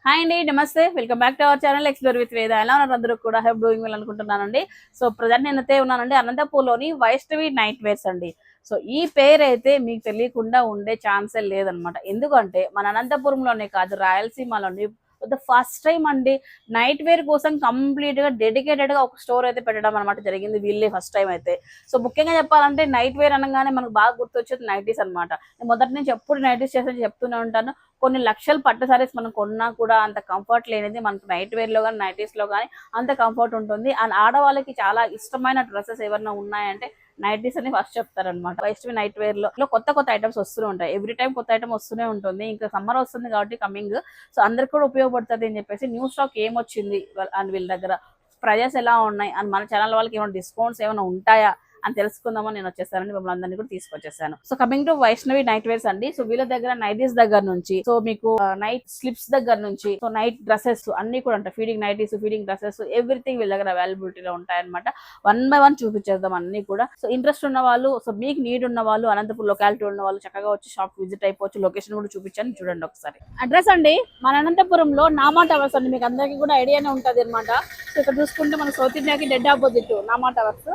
Hi అండి, నమస్తే. Welcome back to our channel explore with వేద. ఎలా ఉన్నారు అందరూ కూడా? హెల్ప్ డూయింగ్ వెల్ అనుకుంటున్నానండి. సో ప్రజెంట్ నేనైతే ఉన్నానండి అనంతపూర్లోని వైష్ణవి నైట్ వేర్స్ అండి. సో ఈ పేరు అయితే మీకు తెలియకుండా ఉండే ఛాన్సే లేదనమాట. ఎందుకంటే మన అనంతపురంలోనే కాదు, రాయలసీమలోని ద ఫస్ట్ టైం అండి నైట్ వేర్ కోసం కంప్లీట్ గా డెడికేటెడ్ గా ఒక స్టోర్ అయితే పెట్టడం అనమాట జరిగింది. వీళ్ళే ఫస్ట్ టైం అయితే. సో ముఖ్యంగా చెప్పాలంటే నైట్ వేర్ అనగానే మనకు బాగా గుర్తొచ్చేది నైటీస్ అనమాట. మొదటి నుంచి ఎప్పుడు నైటీస్ చేస్తే చెప్తూనే ఉంటాను. కొన్ని లక్షలు పట్టు సారీస్ మనం కొన్నా కూడా అంత కంఫర్ట్ లేనిది మనకు నైట్ వేర్ లో కానీ నైటీస్ లో కానీ అంత కంఫర్ట్ ఉంటుంది. అండ్ ఆడవాళ్ళకి చాలా ఇష్టమైన డ్రెస్సెస్ ఏమన్నా ఉన్నాయంటే నైటీస్ అని ఫస్ట్ చెప్తారనమాట. వైష్ణవి నైట్ వేర్ లో కొత్త కొత్త ఐటమ్స్ వస్తూనే ఉంటాయి. ఎవ్రీ టైం కొత్త ఐటమ్ వస్తూనే ఉంటుంది. ఇంకా సమ్మర్ వస్తుంది కాబట్టి కమింగ్, సో అందరికి కూడా ఉపయోగపడుతుంది అని చెప్పేసి న్యూ స్టాక్ ఏమొచ్చింది అండ్ వీళ్ళ దగ్గర ప్రైజెస్ ఎలా ఉన్నాయి అండ్ మన ఛానల్ వాళ్ళకి ఏమైనా డిస్కౌంట్స్ ఏమైనా ఉంటాయా అని తెలుసుకుందామని నేను వచ్చేసానండి. మిమ్మల్ని అందరినీ కూడా తీసుకొచ్చేసాను. So coming to Vaishnavi night wears అండి. సో వీళ్ళ దగ్గర నైటీస్ దగ్గర నుంచి, సో మీకు నైట్ స్లిప్స్ దగ్గర నుంచి, సో నైట్ డ్రెస్సెస్ అన్ని కూడా ఉంటాయి. Feeding nighties, feeding dresses, everything వీళ్ళ దగ్గర అవైలబిలిటీలో ఉంటాయన్నమాట. 1 by 1 చూపించేద్దాం అన్ని కూడా. సో ఇంట్రెస్ట్ ఉన్న వాళ్ళు, సో మీకు నీడ్ ఉన్న వాళ్ళు, అనంతపూర్ లొకాలిటీ ఉన్న వాళ్ళు చక్కగా వచ్చి షాప్ విజిట్ అయిపోవచ్చు. లొకేషన్ కూడా చూపించాను, చూడండి ఒకసారి. అడ్రస్ అండి మన అనంతపురంలో నామా టవర్స్ అండి. మీకు అందరికీ కూడా ఐడియానే ఉంటుంది అనమాట. సో ఇక్కడ చూసుకుంటే మన సౌత్ ఇండియాకి డెడ్ ఆపోజిట్ నామా టవర్స్.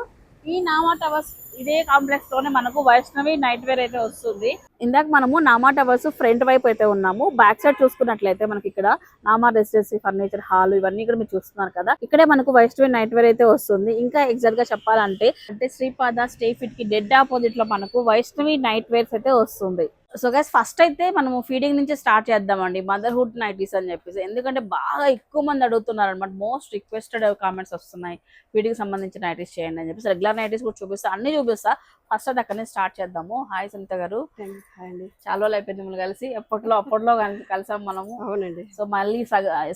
ఈ నామా టవర్స్ ఇదే కాంప్లెక్స్ లోనే మనకు వైష్ణవి నైట్ వేర్ అయితే వస్తుంది. ఇందాక మనము నామా టవర్స్ ఫ్రంట్ వైపు అయితే ఉన్నాము. బ్యాక్ సైడ్ చూసుకున్నట్లయితే మనకి ఇక్కడ నామా రెసిడెన్సీ ఫర్నిచర్ హాల్ ఇవన్నీ కూడా మీరు చూస్తున్నారు కదా. ఇక్కడే మనకు వైష్ణవి నైట్ వేర్ అయితే వస్తుంది. ఇంకా ఎగ్జాక్ట్ గా చెప్పాలంటే శ్రీపాద స్టే ఫిట్ కి డెడ్ ఆపోజిట్ లో మనకు వైష్ణవి నైట్ వేర్స్ అయితే వస్తుంది. సో గైస్ ఫస్ట్ అయితే మనము ఫీడింగ్ నుంచి స్టార్ట్ చేద్దామండి. మదర్హుడ్ నైటీస్ అని చెప్పేసి, ఎందుకంటే బాగా ఎక్కువ మంది అడుగుతున్నారు అనమాట. మోస్ట్ రిక్వెస్టెడ్ కామెంట్స్ వస్తున్నాయి, ఫీడింగ్ సంబంధించిన నైటీస్ చేయండి అని చెప్పేసి. రెగ్యులర్ నైటీస్ కూడా చూపిస్తా, అన్ని చూపిస్తా. ఫస్ట్ అది అక్కడి నుంచి స్టార్ట్ చేద్దాము. హాయ్ సునీత గారు. అండి, చాలా రోజులు అయిపోయింది మిమ్మల్ని కలిసి. అప్పట్లో కలిసాం మనము. అవునండి. సో మళ్ళీ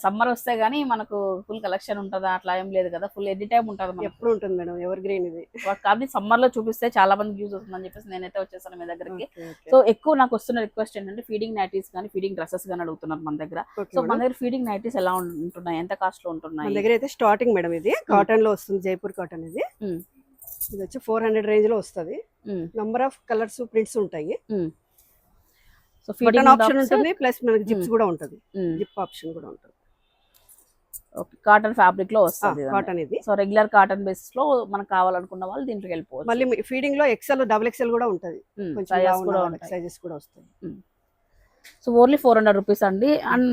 సమ్మర్ వస్తే గానీ మనకు ఫుల్ కలెక్షన్ ఉంటుందా? అట్లా ఏం లేదు కదా, ఫుల్ ఎనీ టైం ఉంటుంది. ఎప్పుడు ఉంటుంది మేడం, ఎవర్ గ్రీన్ ఇది. కాబట్టి సమ్మర్ లో చూపిస్తే చాలా మంది యూజ్ అవుతుందని చెప్పేసి నేనైతే వచ్చేసాను మీ దగ్గరికి. సో ఎక్కువ నాకు వస్తున్న రిక్వెస్ట్ ఏంటంటే ఫీడింగ్ నైటీస్ కానీ ఫీడింగ్ డ్రెస్సెస్ కానీ అడుగుతున్నారు మన దగ్గర. సో మన దగ్గర ఫీడింగ్ నైటీస్ ఎలా ఉంటున్నాయి, ఎంత కాస్ట్ లో ఉంటున్నాయి? మన దగ్గర అయితే స్టార్టింగ్ మేడం ఇది కాటన్ లో వస్తుంది, జైపూర్ కాటన్. ఇది ఇది వచ్చి 400 రేంజ్ లో వస్తుంది. నంబర్ ఆఫ్ కలర్స్, ప్రింట్స్ ఉంటాయి. సో బటన్ ఆప్షన్ ఉంటుంది, ప్లస్ మనకి జిప్స్ కూడా ఉంటుంది. జిప్ ఆప్షన్ కూడా ఉంటుంది. కాటన్ ఫ్యాబ్రిక్ లో వస్తుంది కాటన్ ఇది. సో రెగ్యులర్ కాటన్ బేసిస్ లో మనకు కావాలనుకున్న వాళ్ళు దీంట్లోకి వెళ్ళిపోవచ్చు. మళ్ళీ ఫీడింగ్ లో ఎక్సెల్, డబుల్ ఎక్సెల్ కూడా ఉంటుంది. సైజెస్ కూడా వస్తాయి. సో ఓన్లీ 400 రూపీస్ అండి. అండ్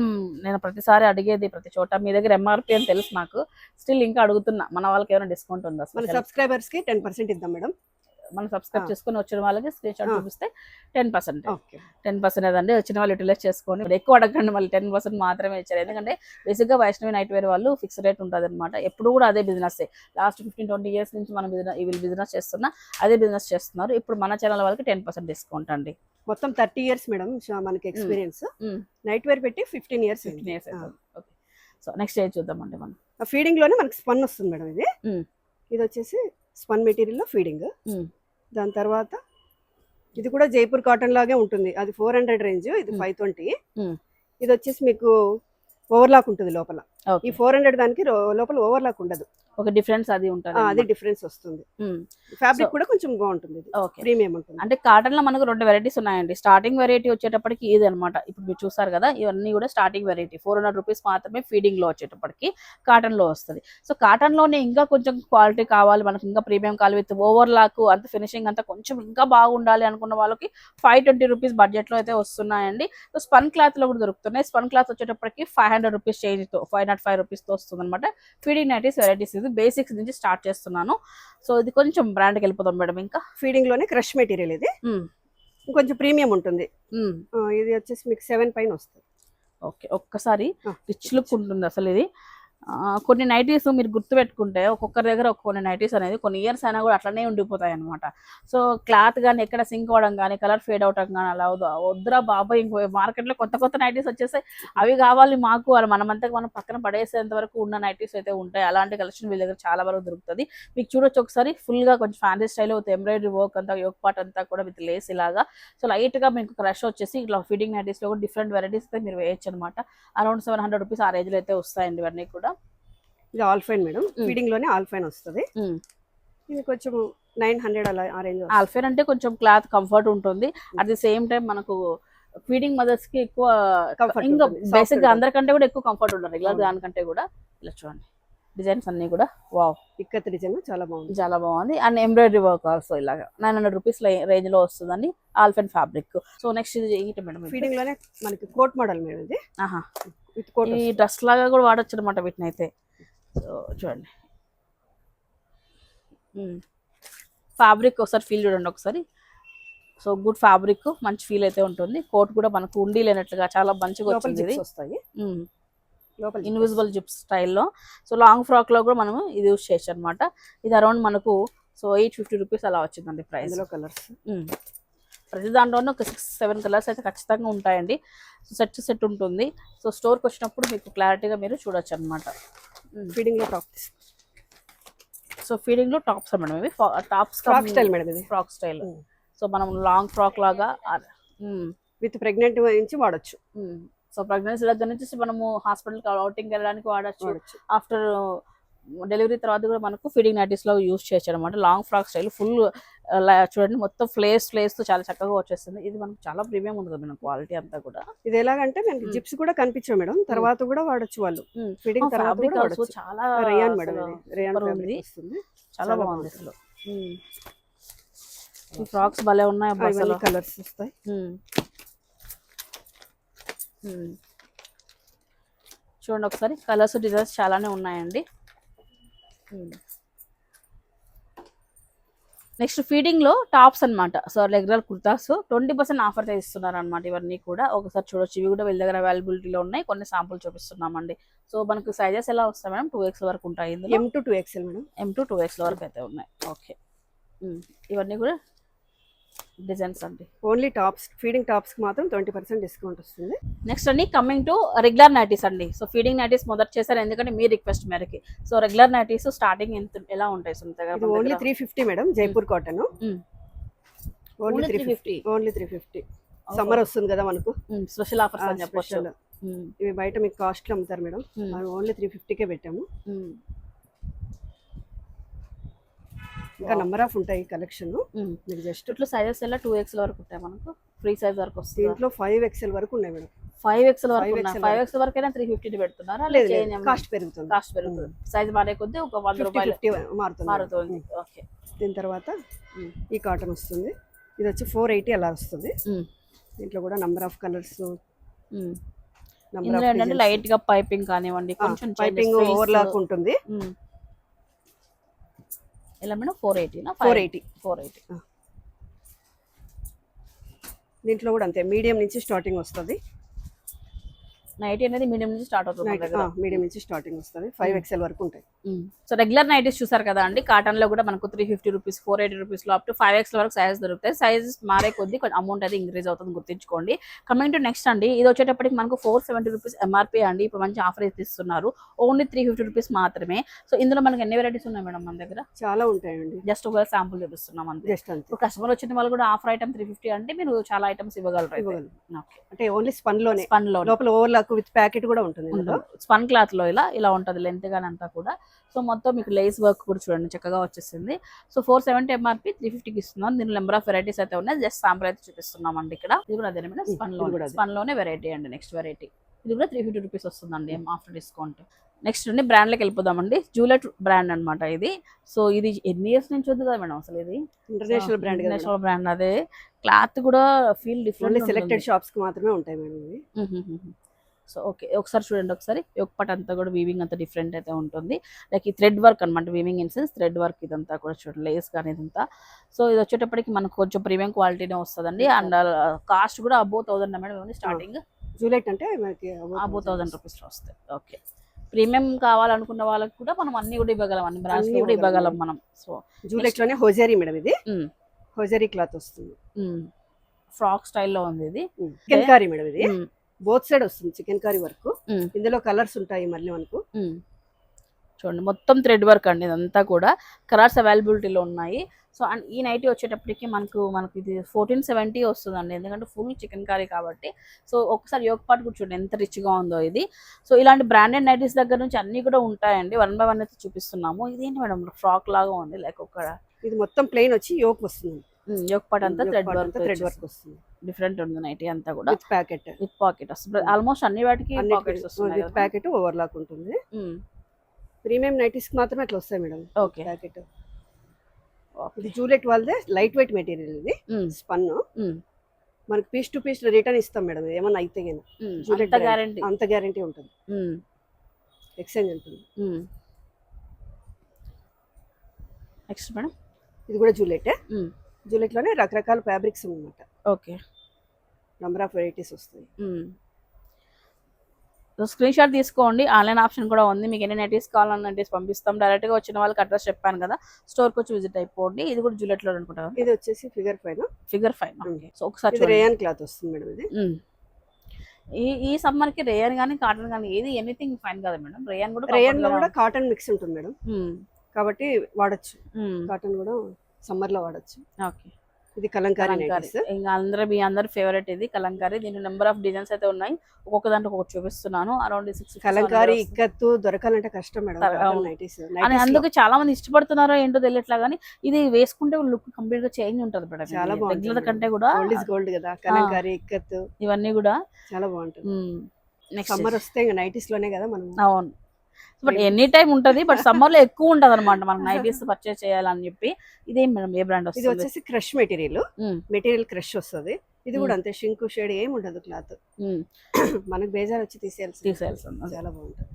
నేను ప్రతిసారి అడిగేది ప్రతి చోట మీ దగ్గర ఎంఆర్పి అని తెలుసు నాకు, స్టిల్ ఇంకా అడుగుతున్నా మన వాళ్ళకి ఏమైనా డిస్కౌంట్ ఉందా? మన సబ్స్క్రైబర్స్ కి 10% ఇద్దాం మేడం. మనం సబ్స్క్రైబ్ చేసుకుని వచ్చిన వాళ్ళకి స్క్రీన్ షాట్ చూపిస్తే 10% అదండి. వచ్చిన వాళ్ళు యూటిలైజ్ చేసుకొని ఎక్కువ అడగండి, మళ్ళీ 10% మాత్రమే ఇచ్చారు. ఎందుకంటే బేసిక్ గా వైష్ణవి నైట్ వేర్ వాళ్ళు ఫిక్స్ రేట్ ఉంటుంది అనమాట. ఎప్పుడు కూడా అదే బిజినెస్. లాస్ట్ 15-20 ఇయర్స్ నుంచి మనం వీళ్ళు బిజినెస్ చేస్తున్నా అదే బిజినెస్ చేస్తున్నారు. ఇప్పుడు మన ఛానల్ వాళ్ళకి 10% డిస్కౌంట్ అండి. మొత్తం 30 ఇయర్స్ మేడం మనకి ఎక్స్పీరియన్స్. నైట్ వేర్ పెట్టి 15 years. Okay, so next age చూద్దామండి. మనం ఫీడింగ్ లోనే మనకి స్పన్ వస్తుంది మేడం. ఇది వచ్చేసి స్పన్ మెటీరియల్ లో ఫీడింగ్. దాని తర్వాత ఇది కూడా జైపూర్ కాటన్ లాగే ఉంటుంది. అది 400 రేంజ్, ఇది 520. ఇది వచ్చేసి మీకు ఓవర్లాక్ ఉంటుంది లోపల. ఈ 400 దానికి లోపల ఓవర్లాక్ ఉండదు. ఒక డిఫరెన్స్ అది ఉంటుంది, అది డిఫరెన్స్ వస్తుంది. ఫ్యాబ్రిక్ కూడా కొంచెం బాగుంటుంది, ప్రీమియం ఉంటుంది. అంటే కాటన్ లో మనకు 2 వెరైటీస్ ఉన్నాయండి. స్టార్టింగ్ వెరైటీ వచ్చేటప్పటికి ఇది అనమాట. ఇప్పుడు మీరు చూసారు కదా, ఇవన్నీ కూడా స్టార్టింగ్ వెరైటీ. 400 రూపీస్ మాత్రమే ఫీడింగ్ లో వచ్చేటప్పటికి కాటన్ లో వస్తుంది. సో కాటన్ లోనే ఇంకా కొంచెం క్వాలిటీ కావాలి మనకి, ఇంకా ప్రీమియం కావాలి, విత్ ఓవర్ లాక్ అంత ఫినిషింగ్ అంతా కొంచెం ఇంకా బాగుండాలి అనుకున్న వాళ్ళకి 520 రూపీస్ బడ్జెట్ లో అయితే వస్తున్నాయండి. సో స్పన్ క్లాత్ లో కూడా దొరుకుతున్నాయి. స్పన్ క్లాత్ వచ్చేటప్పటికి 500 రూపీస్ చేంజ్ తో 505 రూపీస్ తో వస్తుంది అనమాట. ఫీడింగ్ నైటీస్ వెరైటీస్ బేసిక్స్ నుంచి స్టార్ట్ చేస్తున్నాను. సో ఇది కొంచెం బ్రాండ్ కి వెళ్ళిపోతాం మేడం. ఇంకా ఫీడింగ్ లోనే క్రష్ మెటీరియల్ ఇది, కొంచెం ప్రీమియం ఉంటుంది. ఇది వచ్చేసి మీకు 7 పైన వస్తుంది. ఓకే, ఒక్కసారి రిచ్ లుక్ ఉంటుంది అసలు. ఇది కొన్ని నైటీస్ మీరు గుర్తుపెట్టుకుంటే ఒక్కొక్కరి దగ్గర కొన్ని నైటీస్ అనేది కొన్ని ఇయర్స్ అయినా కూడా అట్లనే ఉండిపోతాయి అనమాట. సో క్లాత్ కానీ ఎక్కడ సింక్ అవ్వడం కానీ, కలర్ ఫేడ్ అవడం కానీ అలా వద్దురా బాబాయ్. ఇంకో మార్కెట్లో కొత్త కొత్త నైటీస్ వచ్చేసాయి, అవి కావాలి మాకు అని మనమంతకు మనం పక్కన పడేసేంత వరకు ఉన్న నైటీస్ అయితే ఉంటాయి. అలాంటి కలెక్షన్ వీళ్ళ దగ్గర చాలా వరకు దొరుకుతుంది. మీకు చూడొచ్చు ఒకసారి, ఫుల్ గా కొంచెం fancy style with embroidery work అంతా, యోక్ పార్ట్ అంతా కూడా విత్ లేస్ ఇలాగా. సో లైట్ గా మీకు క్రష్ వచ్చేసి ఇట్లా ఫీడింగ్ నైటీస్ లో కూడా డిఫరెంట్ వెరైటీస్ అయితే మీరు వేయచ్చు అనమాట. అరౌండ్ 700 రూపీస్ ఆ రేంజ్ లో అయితే వస్తాయండి ఇవన్నీ కూడా. ఇది ఆల్ ఫైన్ మేడం, ఫీడింగ్ లోనే ఆల్ ఫైన్ వస్తుంది. ఇది కొంచెం 900 అలా ఆ రేంజ్. ఆల్ ఫైన్ అంటే కొంచెం క్లాత్ కంఫర్ట్ ఉంటుంది. అట్ ది సేమ్ టైం మనకు ఫీడింగ్ మదర్స్ కి ఎక్కువ Comfort ఇంకా ఉంటుంది, soft బేసిక్ గా ఉంటుంది. అందరికంటే కూడా ఎక్కువ కంఫర్ట్ ఉంటుంది రెగ్యులర్ అవును. దానికంటే కూడా. ఇలా చూడండి డిజైన్స్ అన్ని కూడా వావ్ ఇక్కత్ డిజైన్ చాలా బాగుంది. చాలా బాగుంది. అండ్ ఎంబ్రాయిడరీ వర్క్ ఆల్సో ఇలాగా 900 రూపీస్ రేంజ్ లో వస్తుందండి ఆల్ఫెన్ ఫ్యాబ్రిక్. సో నెక్స్ట్ ఇది ఏంటి మేడం? ఫీడింగ్ లోనే మనకి కోట్ మోడల్ మేడం ఇది, ఆహా, విత్ కోట్. ఈ డ్రెస్ లాగా కూడా వాడచ్చు అనమాట వీటిని అయితే. సో చూడండి ఫ్యాబ్రిక్ ఒకసారి ఫీల్ చూడండి ఒకసారి. సో గుడ్ ఫ్యాబ్రిక్, మంచి ఫీల్ అయితే ఉంటుంది. కోట్ కూడా మనకు ఉండి లేనట్లుగా చాలా మంచిగా లోపల వచ్చింది ఇది. జిప్స్ వస్తాయి, లోపల ఇన్విజిబుల్ జిప్స్ స్టైల్లో. సో లాంగ్ ఫ్రాక్ లో కూడా మనము ఇది యూస్ చేయొచ్చు అనమాట. ఇది అరౌండ్ మనకు సో 850 రూపీస్ అలా వచ్చిందండి ప్రైస్. ఇందులో కలర్స్ ప్రతి దాంట్లోనే ఒక 6-7 కలర్స్ అయితే ఖచ్చితంగా ఉంటాయండి. సో సెట్ ఉంటుంది. సో స్టోర్కి వచ్చినప్పుడు మీకు క్లారిటీగా మీరు చూడొచ్చు అనమాట. ఫీడింగ్ లో టాప్స్. సో ఫీడింగ్ లో టాప్స్ మేడం ఇవి, టాప్స్ ఫ్రాక్ స్టైల్ మేడం ఇది, ఫ్రాక్ స్టైల్. సో మనం లాంగ్ ఫ్రాక్ లాగా విత్ ప్రెగ్నెంట్ నుంచి వాడచ్చు. సో ప్రెగ్నెన్సీ దగ్గర నుంచి మనము హాస్పిటల్కి అవుటింగ్ వెళ్ళడానికి వాడచ్చు. ఆఫ్టర్ డెలివరీ తర్వాత కూడా మనకు ఫీడింగ్ నైటీస్ లో యూస్ చేయొచ్చు అనమాట. లాంగ్ ఫ్రాక్ స్టైల్ ఫుల్ చూడండి మొత్తం ఫ్లేస్ తో చాలా చక్కగా వచ్చేస్తుంది. ఇది మనకు చాలా ప్రీమియం ఉంది కదా మేడం క్వాలిటీ అంతా కూడా. ఇది ఎలాగంటే మనకి జిప్స్ కూడా కనిపించవు మేడం, తర్వాత కూడా వాడచ్చు వాళ్ళు. ఫీడింగ్ తర్వాత కూడా వాడచ్చు. చాలా రేయాన్ మేడం ఇది, రేయాన్ ఉంది, ఫ్యాబ్రిక్ వస్తుంది, చాలా బాగుంది అసలు. ఈ ఫ్రాక్స్ భలే ఉన్నాయి అసలు. కలర్స్ వస్తాయి. చూడండి ఒకసారి కలర్స్ డిజైన్స్ చాలానే ఉన్నాయండి. నెక్స్ట్ ఫీడింగ్ లో టాప్స్ అన్నమాట. సో రెగ్యులర్ కుర్తాస్ 20% ఆఫర్ ఇస్తున్నారు అనమాట. ఇవన్నీ కూడా ఒకసారి చూడొచ్చు. ఇవి కూడా వీళ్ళ దగ్గర అవైలబిలిటీలో ఉన్నాయి. కొన్ని శాంపుల్ చూపిస్తున్నామండి. సో మనకు సైజెస్ ఎలా వస్తాయి మేడం? 2XL వరకు ఉంటాయి. M to 2XL madam, M to 2XL వరకు అయితే ఉన్నాయి. ఓకే, ఇవన్నీ కూడా డిజైన్స్ అండి. ఓన్లీ టాప్స్, ఫీడింగ్ టాప్స్ కి మాత్రం 20% డిస్కౌంట్ వస్తుంది. నెక్స్ట్ అండి కమింగ్ టు రెగ్యులర్ నైటీస్ అండి. సో ఫీడింగ్ నైటీస్ మొదట చేశారు ఎందుకంటే మీ రిక్వెస్ట్ మేరకి. సో రెగ్యులర్ నైటీస్ స్టార్టింగ్ ఎలా ఉంటాయి? ఇది only 350 madam, Jaipur cotton. Only 350, only 350. Summer వస్తుంది కదా మనకు, స్పెషల్ ఆఫర్స్ అని చెప్పొచ్చు. ఇవి బయట మీకు కాస్ట్ లో అమ్ముతారు మేడం, ఓన్లీ 350కే పెట్టాము. ఇంకా నంబర్ ఆఫ్ ఉంటాయి కలెక్షన్. మీకు జస్ట్ ఇట్లా సైజెస్ ఎలా 2XL వరకు ఉంటాయి మనకు, ఫ్రీ సైజ్ వరకు వస్తుంది. దీంట్లో 5XL వరకు ఉన్నాయి మేడం. 5XL వరకు ఉన్నాయి. 5XL వరకు అయినా 350 పెడుతున్నారా? లేదు, కాస్ట్ పెరుగుతుంది. కాస్ట్ పెరుగుతుంది. సైజ్ మారే కొద్దీ ఒక 100 రూపాయలు మారుతుంది. ఓకే. దీని తర్వాత ఈ కాటన్ వస్తుంది. ఇది వచ్చి 480 అలా వస్తుంది. దీంట్లో కూడా నంబర్ ఆఫ్ కలర్స్, ఇందులో ఏంటంటే లైట్ గా పైపింగ్ కానివ్వండి, కొంచెం పైపింగ్ ఓవర్లాక్ ఉంటుంది. ఎలా మేడం? 480 480. దీంట్లో కూడా అంతే, మీడియం నుంచి స్టార్టింగ్ వస్తుంది. నైటీ అనేది మీడియం నుంచి స్టార్ట్ అవుతుంది. మీడియం నుంచి స్టార్టింగ్ వస్తుంది. 5XL వరకు ఉంటాయి. సో రెగ్యులర్ నైటీస్ చూసారు కదా అండి. కాటన్ లో కూడా మనకు 350 రూపీస్, 480 రూపీస్ లో అప్ టు 5XL వరకు సైజెస్ దొరుకుతాయి. సైజెస్ మారే కొద్ది కొంచెం అమౌంట్ అయితే ఇంక్రీజ్ అవుతుంది, గుర్తుంచుకోండి. కమింగ్ టు నెక్స్ట్ అండి, ఇది వచ్చేటప్పటికి మనకు 470 రూపీస్ MRP అండి. ఇప్పుడు మంచి ఆఫర్ అయితే ఇస్తున్నారు, ఓన్లీ 350 రూపీస్ మాత్రమే. సో ఇందులో మనకి ఎన్ని వెరైటీస్ ఉన్నాయి మేడం మన దగ్గర? చాలా ఉంటాయండి. జస్ట్ ఒక శాంపుల్ చూపిస్తున్నాం అంతే. జస్ట్ అంతే. ఇప్పుడు కస్టమర్ వచ్చిన వాళ్ళు కూడా ఆఫర్ ఐటమ్ 350 అంటే మీరు చాలా ఐటమ్స్ ఇవ్వగలరు. అంటే ఓన్లీ స్పన్ లోనే, స్పన్ లో లోపల ఓవర్లాక్ విత్ ప్యాకెట్ కూడా ఉంటుంది. స్పన్ క్లాత్ లో ఇలా ఉంటది లెంత్ గానీ అంతా కూడా. సో మొత్తం మీకు లేస్ వర్క్ కూడా చూడండి చక్కగా వచ్చేసింది. సో 470 MRP 350కి ఇస్తున్నాం. దీని నెంబర్ ఆఫ్ వెరైటీస్ అయితే ఉన్నాయి. జస్ట్ శాంపుల్ అయితే చూపిస్తున్నాం అండి ఇక్కడ. ఇది కూడా అదే మేడం, స్పన్ లోనే వెరైటీ అండి. నెక్స్ట్ వెరైటీ ఇది కూడా 350 రూపీస్ వస్తుందండి ఆఫ్టర్ డిస్కౌంట్. నెక్స్ట్ అండి బ్రాండ్లోకి వెళ్ళిపోదామండి. జూలెట్ బ్రాండ్ అనమాట ఇది. సో ఇది ఎన్ని ఇయర్స్ నుంచి ఉంది కదా మేడం అసలు? ఇది ఇంటర్నేషనల్ బ్రాండ్. అదే క్లాత్ కూడా ఫీల్ డిఫరెంట్, సెలెక్టెడ్ షాప్స్ కి మాత్రమే ఉంటాయి మేడం ఇవి. సో ఓకే, ఒకసారి చూడండి ఒకసారి. ఒకటి అంతా కూడా వీవింగ్ అంతా డిఫరెంట్ అయితే ఉంటుంది. లైక్ ఈ థ్రెడ్ వర్క్ అనమాట, weaving in sense thread work ఇదంతా కూడా చూడండి, లేస్ కానీ ఇదంతా. సో ఇది వచ్చేటప్పటికి మనకు కొంచెం ప్రీమియం క్వాలిటీనే వస్తుందండి. అండ్ కాస్ట్ కూడా అబోవ్ 1000 మేడం స్టార్టింగ్. జూలెట్ అంటే మనకి అబోవ్ 1000 రూపీస్ వస్తాయి. ఓకే, ప్రీమియం కావాలనుకున్న వాళ్ళకి కూడా మనం అన్ని కూడా ఇవ్వగలం, అన్ని బ్రాండ్స్ కూడా ఇవ్వగలం మనం. సో జూలెట్ లోనే హోజరీ మేడం, ఇది హోజరీ క్లాత్ వస్తుంది. ఫ్రాక్ స్టైల్లో ఉంది ఇది. చికెన్ కారీ మేడం, ఇది బోత్ సైడ్ వస్తుంది చికెన్ కారీ వర్క్. ఇందులో కలర్స్ ఉంటాయి మళ్ళీ మనకు. చూడండి మొత్తం థ్రెడ్ వర్క్ అండి, ఇదంతా కూడా కలర్స్ అవైలబిలిటీలో ఉన్నాయి. సో అండ్ ఈ నైటీ వచ్చేటప్పటికి మనకు ఇది 1470 వస్తుందండి, ఎందుకంటే ఫుల్ చికెన్ కర్రీ కాబట్టి. సో ఒకసారి యోగ పార్ట్ కూడా చూడండి ఎంత రిచ్గా ఉందో ఇది. సో ఇలాంటి బ్రాండెడ్ నైటీస్ దగ్గర నుంచి అన్ని కూడా ఉంటాయండి. 1 by 1 అయితే చూపిస్తున్నాము. ఇదేంటి మేడం ఫ్రాక్ లాగా ఉంది, లైక్ ఒక ఇది మొత్తం ప్లెయిన్ వచ్చి యోక్ వస్తుంది. యోక్ పార్ట్ అంతా థ్రెడ్ వర్క్ వర్క్ వస్తుంది. డిఫరెంట్ ఉంది నైటీ అంతా కూడా విత్ ప్యాకెట్. విత్ పాకెట్ వస్తుంది. ఆల్మోస్ట్ అన్ని వాటికి పాకెట్స్ వస్తున్నాయి. విత్ ప్యాకెట్ ఓవర్లాక్ ఉంటుంది. ప్రీమియం నైటీస్ కి మాత్రమే అట్లా వస్తాయి మేడం. ఓకే. ప్యాకెట్. ఇది జూలెట్ వాళ్ళదే లైట్ వెయిట్ మెటీరియల్. ఇది స్పన్. మనకి పీస్ టు పీస్ రిటర్న్ ఇస్తాం మేడం. ఏమన్నా అయితే జూలెట్ అంత గ్యారంటీ ఉంటుంది. ఎక్స్చేంజ్ ఉంటుంది. నెక్స్ట్ మేడం ఇది కూడా జూలెట్. జూలెట్ లోనే రకరకాల ఫ్యాబ్రిక్స్ అన్నమాట. ఓకే. నంబర్ ఆఫ్ వెరైటీస్ వస్తాయి. స్క్రీన్ షాట్ తీసుకోండి. ఆన్లైన్ ఆప్షన్ కూడా ఉంది. మీకు ఎన్ని నైటీస్ కావాలన్న నైటీస్ పంపిస్తాం. డైరెక్ట్ గా వచ్చిన వాళ్ళకి అడ్రస్ చెప్పాను కదా, స్టోర్ కి వచ్చి విజిట్ అయిపోండి. ఇది కూడా జూలెట్ లో అనుకుంటా. ఇది వచ్చేసి ఫిగర్ 5. సో ఒకసారి రేయాన్ క్లాత్ వస్తుంది మేడం. ఇది ఈ సమ్మర్ కి రేయాన్ గానీ కాటన్ గానీ ఏది ఎనీథింగ్ ఫైన్ కదా మేడం. రేయాన్ లో కూడా కాటన్ మిక్స్ ఉంటుంది మేడం. కాబట్టి వాడచ్చు. కాటన్ కూడా సమ్మర్ లో వాడచ్చు. ఓకే. ఇది కలంకారీ. ఇంకా మీ అందరి ఫేవరెట్ ఇది కలంకారీ. దీని నెంబర్ ఆఫ్ డిజైన్స్ అయితే ఉన్నాయి. ఒక్కొక్క దాంట్లో ఒక్కొక్క చూపిస్తున్నాను. అరౌండ్ 6 కలంకారీ ఇక్కత్తు దొరకాలంటే కష్టం మేడం. అని అందుకు చాలా మంది ఇష్టపడుతున్నారో ఏంటో తెలియట్లా గానీ ఇది వేసుకుంటే లుక్ కంప్లీట్ గా చేంజ్ ఉంటుంది మేడం. చాలా బాగుంటుంది. రెగ్యులర్ కంటే కూడా గోల్డ్ కదా కలంకారీ ఇక్కత్తు ఇవన్నీ కూడా చాలా బాగుంటుంది. సమ్మర్ వస్తే ఇంకా నైటీస్ లోనే కదా మనం. అవును. బట్ ఎనీ టైం ఉంటది. బట్ సమ్మర్ లో ఎక్కువ ఉంటది అనమాట మనకు నైటీస్ పర్చేస్ చేయాలని చెప్పి. ఇదేం మేడం ఏ బ్రాండ్ వస్తుంది? ఇది వచ్చేసి క్రష్ మెటీరియల్ క్రష్ వస్తుంది. ఇది కూడా అంతే షింకు షేడ్ ఏమి ఉండదు. క్లాత్ మనకు బేజార్ వచ్చి తీసేయాల్సి. చాలా బాగుంటుంది.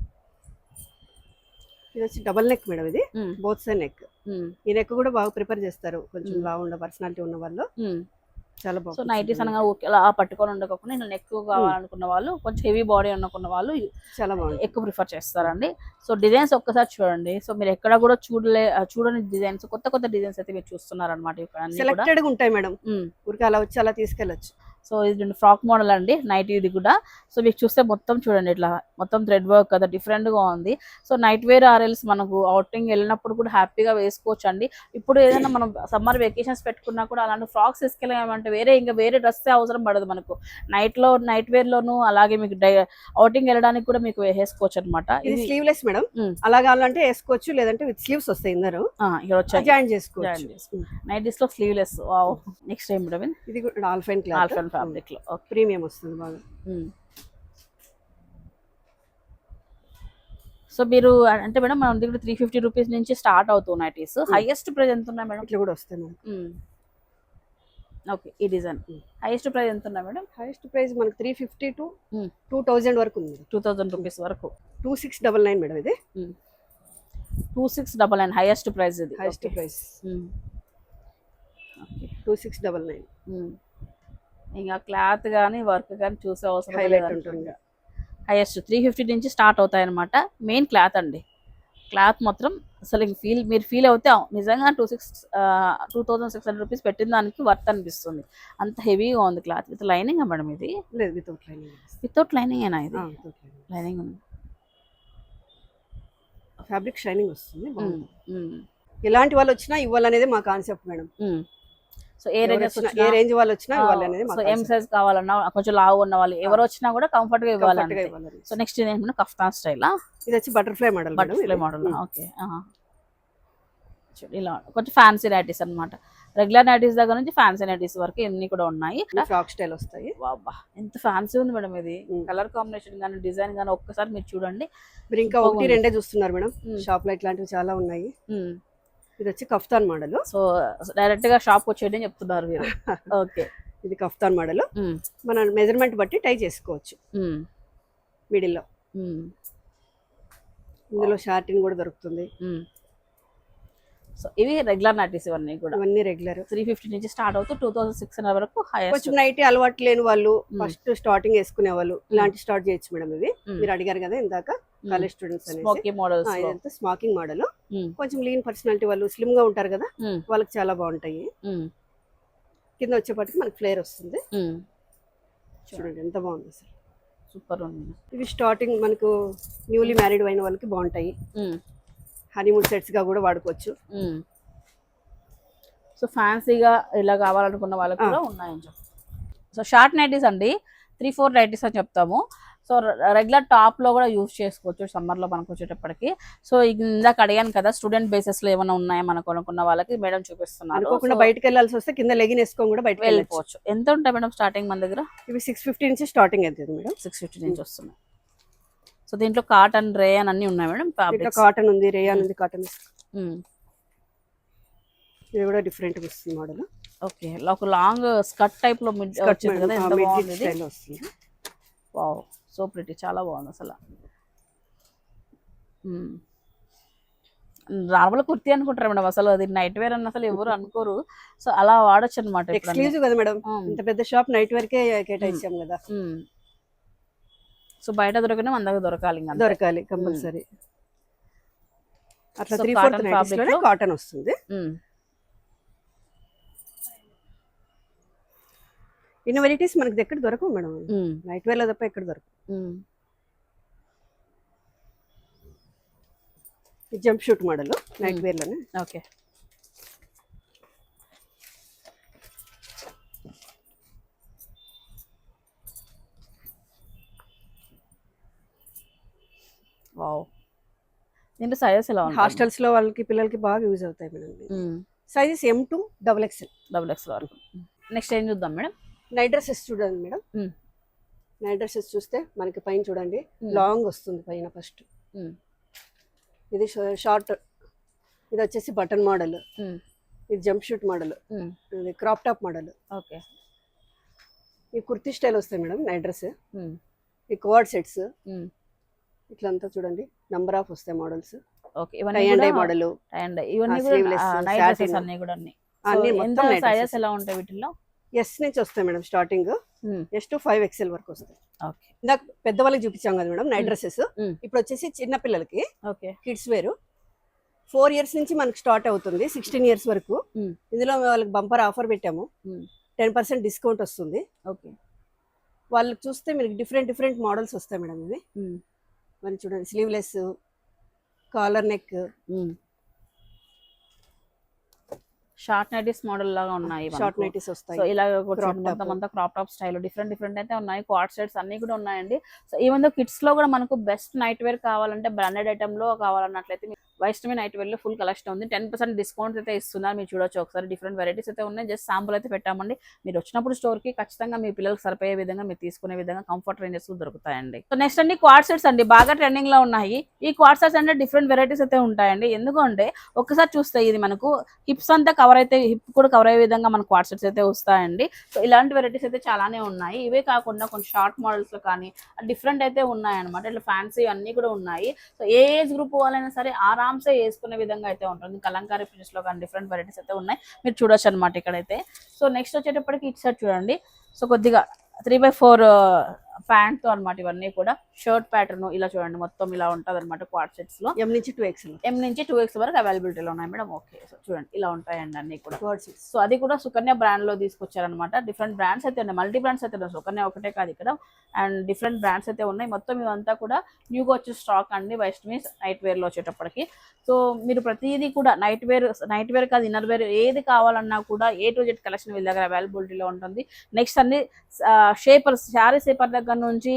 ఇది వచ్చి డబల్ నెక్ మేడం. ఇది బోత్ సైడ్ నెక్. ఈ నెక్ కూడా బాగా ప్రిపేర్ చేస్తారు కొంచెం లావు ఉండే పర్సనాలిటీ ఉన్న వాళ్ళు. చాలా బాగుంది. సో నైటీస్ అనగా అలా పట్టుకొని ఉండకుండా ఇలా నెక్ కావాలనుకున్న వాళ్ళు, కొంచెం హెవీ బాడీ అనుకున్న వాళ్ళు చాలా బాగుంది, ఎక్కువ ప్రిఫర్ చేస్తారండి. సో డిజైన్స్ ఒక్కసారి చూడండి. సో మీరు ఎక్కడ కూడా చూడని డిజైన్స్, కొత్త కొత్త డిజైన్స్ అయితే మీరు చూస్తున్నారన్నమాట. సెలెక్టెడ్ గా ఉంటాయి మేడం. ఊరికి అలా వచ్చి అలా తీసుకెళ్ళచ్చు. సో ఇది ఫ్రాక్ మోడల్ అండి నైట్. ఇది కూడా సో మీకు చూస్తే మొత్తం చూడండి ఇట్లా మొత్తం థ్రెడ్ వర్క్ కదా, డిఫరెంట్ గా ఉంది. సో నైట్ వేర్ ఆర్ఎల్స్ మనకు అవుటింగ్ వెళ్ళినప్పుడు కూడా హ్యాపీగా వేసుకోవచ్చు అండి. ఇప్పుడు ఏదైనా మనం సమ్మర్ వెకేషన్స్ పెట్టుకున్నా కూడా అలాంటి ఫ్రాక్స్ తీసుకెళ్ళామంటే ఇంకా వేరే డ్రెస్ అవసరం పడదు మనకు. నైట్ వేర్ లోను అలాగే మీకు అవుటింగ్ వెళ్ళడానికి కూడా మీకు వేసుకోవచ్చు అనమాట. ఇది స్లీవ్లెస్ మేడం. అలా కావాలంటే వేసుకోవచ్చు, లేదంటే విత్ స్లీవ్స్ వస్తాయి. ఇందరు ఇక్కడ వచ్చాయి జాయిన్ చేసుకోవచ్చు. నైటీస్ లో స్లీవ్లెస్. నెక్స్ట్ టైం మేడం ఇది ఆల్ఫైన్ క్లాత్ ఫ్యాబ్రిక్ లో ప్రీమియం వస్తుంది బాగా. సో మీరు అంటే మేడం మన దగ్గర 350 రూపీస్ నుంచి స్టార్ట్ అవుతాయి నైటీస్. హైయెస్ట్ ప్రైస్ ఎంత ఉన్నాయి మేడం? ఇట్లా కూడా వస్తాయి మేడం. ఓకే. ఈ డిజైన్ హైయెస్ట్ ప్రైస్ ఎంత ఉన్నాయి మేడం? హైయెస్ట్ ప్రైస్ మనకి 350 to 2000 వరకు ఉంది. 2000 రూపీస్ వరకు. 2699 మేడం. ఇది 2699 హైయెస్ట్ ప్రైస్. ఇది హైయెస్ట్ ప్రైస్ 2699. ఇంకా క్లాత్ కానీ వర్క్ కానీ చూసే అవసరం హైలైట్ ఉంటుంది. హైయెస్ట్ 350 నుంచి స్టార్ట్ అవుతాయి అనమాట. మెయిన్ క్లాత్ అండి. క్లాత్ మాత్రం అసలు మీరు ఫీల్ అవుతే నిజంగా 2600 రూపీస్ పెట్టిన దానికి వర్త్ అనిపిస్తుంది. అంత హెవీగా ఉంది క్లాత్. విత్ లైనింగ్ మేడం ఇది? లేదు, వితౌట్ లైనింగ్. వితౌట్ లైనింగ్ ఏనా ఇది? లైనింగ్ ఉంది. ఫ్యాబ్రిక్ షైనింగ్ వస్తుంది. ఎలాంటి వాళ్ళు వచ్చినా ఇవ్వాలనేది మా కాన్సెప్ట్ మేడం. సో ఏ రేంజ్ వాళ్ళు వచ్చినా ఇవ్వాలనేది. సో ఎం సైజ్ కావాలన్నా, కొంచెం లావు ఉన్న వాళ్ళు ఎవరు వచ్చినా కూడా కంఫర్ట్ గా ఇవ్వాలి. సో నెక్స్ట్ ఏంటంటే కఫ్తాన్ స్టైల్. ఇది వచ్చి బటర్ఫ్లై మోడల్. ఓకే. ఇలా కొంచెం ఫ్యాన్సీ నైటీస్ అన్నమాట. రెగ్యులర్ నైటీస్ దగ్గర నుంచి ఫ్యాన్సీ నైటీస్ వరకు ఇన్ని కూడా ఉన్నాయి. ఫ్రాక్ స్టైల్ వస్తాయి. వాబ్బా ఎంత ఫ్యాన్సీ ఉంది మేడం. ఇది కలర్ కాంబినేషన్ గానీ డిజైన్ గానీ ఒక్కసారి మీరు చూడండి. మీరు ఇంకా 1-2 చూస్తున్నారు మేడం. షాప్ లో ఇట్లాంటివి చాలా ఉన్నాయి. ఇది వచ్చి కఫ్తాన్ మోడల్. సో డైరెక్ట్ గా షాప్ వచ్చేయడం చెప్తున్నారు మీరు. ఓకే. ఇది కఫ్తాన్ మోడల్. మన మెజర్మెంట్ బట్టి టై చేసుకోవచ్చు. మిడిల్ లో ఇందులో షార్టింగ్ కూడా దొరుకుతుంది. సో ఇవి రెగ్యులర్ నైటీస్. ఇవన్నీ కూడా రెగ్యులర్ 350 నుంచి స్టార్ట్ అవుతూ 2600 వరకు హైయెస్ట్. కొంచెం నైటీ అలవాటు లేని వాళ్ళు, ఫస్ట్ స్టార్టింగ్ వేసుకునే వాళ్ళు ఇలాంటి స్టార్ట్ చేయొచ్చు మేడం. ఇవి మీరు అడిగారు కదా ఇందాక కాలేజ్ స్టూడెంట్స్ అనేది. Smacking model. కొంచెం లీన్ పర్సనాలిటీ వాళ్ళు, స్లిమ్ గా ఉంటారు కదా, వాళ్ళకి చాలా బాగుంటాయి. కింద వచ్చేపటికి మనకి ఫ్లేర్ వస్తుంది. చూడండి ఎంత బాగుంది అసలు. సూపర్ ఉంది. ఇవి స్టార్టింగ్ మనకు న్యూలీ మ్యారీడ్ అయిన వాళ్ళకి బాగుంటాయి. హనీమూన్ సెట్స్ గా కూడా వాడుకోవచ్చు. సో ఫ్యాన్సీగా ఇలా కావాలనుకున్న వాళ్ళకి కూడా ఉన్నాయని చెప్పి. సో షార్ట్ నైటీస్ అండి 3-4 నైటీస్ అని చెప్తాము. సో రెగ్యులర్ టాప్ లో కూడా యూజ్ చేసుకోవచ్చు సమ్మర్ లో మనకు వచ్చేటప్పటికి. సో ఇందాక అడిగాను కదా స్టూడెంట్ బేసిస్ లో ఏమైనా ఉన్నాయా మనకు అనుకున్న వాళ్ళకి మేడం చూపిస్తున్నారు. అనుకోకుండా బయటకు వెళ్ళాల్సి వస్తే కింద లెగిన్ వేసుకొని కూడా బయటకు వెళ్ళిపోవచ్చు. ఎంత ఉంటాయి మేడం స్టార్టింగ్ మన దగ్గర? ఇవి 650 నుంచి స్టార్టింగ్ అవుతుంది మేడం. 650 నుంచి వస్తున్నాయి. సో దీంట్లో కాటన్, రేయన్ అన్ని ఉన్నాయి మేడం. ఇట్లా కాటన్ ఉంది, రేయాన్ ఉంది, కాటన్. ఇది కూడా డిఫరెంట్ వస్తుంది మోడల్. ఓకే, ఒక లాంగ్ స్కర్ట్ టైప్ లో వచ్చింది కదా, ఎంత బాగుంది ఇది. వస్తుంది. వావ్, సో ప్రిటీ, చాలా బాగుంది అసలు. నార్మల్ కుర్తీ అనుకుంటారు మేడం, అసలు అది నైట్ వేర్ అని అసలు ఎవరు అనుకోరు. సో అలా వాడచ్చు అనమాట. ఎక్స్క్లూజివ్ కదా మేడం, ఇంత పెద్ద షాప్ నైట్ వేర్కే కేటాయించాం కదా. సో బయట దొరకనే మన దగ్గర దొరకాలి, దొరకాలి కంపల్సరీ. అట్లా 3/4 నైటీస్ లోనే కాటన్ వస్తుంది. ఇన్ని వెరైటీస్ మనకి ఎక్కడ దొరకవు మేడం, నైట్ వేర్ లో తప్ప ఎక్కడ దొరకవు. Jumpsuit model night wear లోనే. Okay, wow. దీంట్లో సైజెస్ ఎలా ఉంటాయి? హాస్టల్స్ లో వాళ్ళకి పిల్లలకి బాగా యూజ్ అవుతాయి madam. Sizes M to XXL వరకు. నెక్స్ట్ ఏం చూద్దాం మేడం? నైట్ డ్రెస్సెస్ చూడండి మేడం. నైట్ డ్రెస్సెస్ చూస్తే మనకి పైన చూడండి లాంగ్ వస్తుంది పైన. ఫస్ట్ ఇది షార్ట్, ఇది వచ్చేసి బటన్ మోడల్, ఇది జంప్ షూట్ మోడల్, ఇది క్రాప్ టాప్ మోడల్. ఓకే, ఈ కుర్తీ స్టైల్ వస్తాయి మేడం నైట్ డ్రెస్. ఈ కోఆర్డ్ సెట్స్ ఇట్లంతా చూడండి, నంబర్ ఆఫ్ వస్తాయి models. Okay, tie and dye model, ఇవన్నీ కూడా అన్ని సైజెస్ ఎలా ఉంటాయి వీటిల్లో? S నుంచి వస్తాయి madam starting. S to 5XL వరకు వస్తాయి. ఓకే, ఇందాక పెద్దవాళ్ళకి చూపించాం కదా మేడం నైట్ డ్రెస్సెస్. ఇప్పుడు వచ్చేసి చిన్న పిల్లలకి కిడ్స్ వేర్ 4 years నుంచి మనకి స్టార్ట్ అవుతుంది, 16 years వరకు. ఇందులో వాళ్ళకి బంపర్ ఆఫర్ పెట్టాము, 10% డిస్కౌంట్ వస్తుంది. ఓకే, వాళ్ళకి చూస్తే మీకు డిఫరెంట్ మోడల్స్ వస్తాయి మేడం. ఇవి మరి చూడండి, sleeveless, collar neck, short nighties model లాగా ఉన్నాయి. షార్ట్ నైటీస్ వస్తాయి. సో ఇలా మొత్తం అంతా క్రాప్ టాప్ స్టైల్ డిఫరెంట్ అయితే ఉన్నాయి. క్వాడ్ సెట్స్ అన్ని కూడా ఉన్నాయండి. సో ఈవెన్ దో కిడ్స్ లో కూడా మనకు బెస్ట్ నైట్ వేర్ కావాలంటే బ్రాండెడ్ ఐటమ్ లో కావాలన్నట్లయితే వైష్ణవి నైట్ వేర్ లో ఫుల్ కలెక్షన్ ఉంది. 10% డిస్కౌంట్ అయితే ఇస్తున్నారు, మీరు చూడొచ్చు ఒకసారి. డిఫరెంట్ వెరైటీస్ అయితే ఉన్నాయి. జస్ట్ శాంపుల్ అయితే పెట్టామండి. మీరు వచ్చినప్పుడు స్టోర్ కి ఖచ్చితంగా మీ పిల్లలకు సరిపోయే విధంగా, మీరు తీసుకునే విధంగా కంఫర్ట్ రేంజెస్ దొరుకుతాయండి. సో నెక్స్ట్ అండి క్వాడ్ సెట్స్ అండి, బాగా ట్రెండింగ్ లో ఉన్నాయి. ఈ క్వాడ్ సెట్స్ అంటే డిఫరెంట్ వెరైటీస్ అయితే ఉంటాయండి. ఎందుకంటే ఒక్కసారి చూస్తే ఇది మనకు హిప్స్ అంతా కవర్ అయితే, హిప్ కూడా కవర్ అయ్యే విధంగా మనకు క్వాడ్ సెట్స్ అయితే వస్తాయండి. సో ఇలాంటి వెరైటీస్ అయితే చాలానే ఉన్నాయి. ఇవే కాకుండా కొన్ని షార్ట్ మోడల్స్ లో కానీ డిఫరెంట్ అయితే ఉన్నాయన్నమాట. ఇట్లా ఫ్యాన్సీ అన్ని కూడా ఉన్నాయి. సో ఏ ఏజ్ గ్రూప్ వాళ్ళైనా సరే ఆరామ్సే వేసుకునే విధంగా అయితే ఉంటుంది. కలంకారీ ప్రింట్స్ లో కానీ డిఫరెంట్ వెరైటీస్ అయితే ఉన్నాయి, మీరు చూడొచ్చు అనమాట ఇక్కడైతే. సో నెక్స్ట్ వచ్చేటప్పటికి ఇటు సైడ్ చూడండి. సో కొద్దిగా 3/4 ప్యాంట్ తో అనమాట. ఇవన్నీ కూడా షర్ట్ ప్యాటర్న్ ఇలా చూడండి, మొత్తం ఇలా ఉంటుంది అనమాట క్వాడ్ సెట్స్ లో. M నుంచి 2XL వరకు అవైలబిలిటీలో ఉన్నాయి మేడం. ఓకే, సో చూడండి ఇలా ఉంటాయండి అన్ని కూడా. సో అది కూడా సుకన్య బ్రాండ్ లో తీసుకొచ్చారనమాట. డిఫరెంట్ బ్రాండ్స్ అయితే ఉన్నాయి, మల్టీ బ్రాండ్స్ అయితే ఉన్నాయి, సుకన్య ఒకటే కాదు ఇక్కడ. అండ్ డిఫరెంట్ బ్రాండ్స్ అయితే ఉన్నాయి. మొత్తం ఇవంతా కూడా న్యూగా వచ్చే స్టాక్ అండి వైష్ణవి నైట్ వేర్ లో వచ్చేటప్పటికి. సో మీరు ప్రతిదీ కూడా నైట్ వేర్ కాదు, ఇన్నర్ వేర్ ఏది కావాలన్నా కూడా A to Z కలెక్షన్ వీళ్ళ దగ్గర అవైలబిలిటీలో ఉంటుంది. నెక్స్ట్ అన్ని షేపర్స్, శారీ షేపర్ దగ్గర నుంచి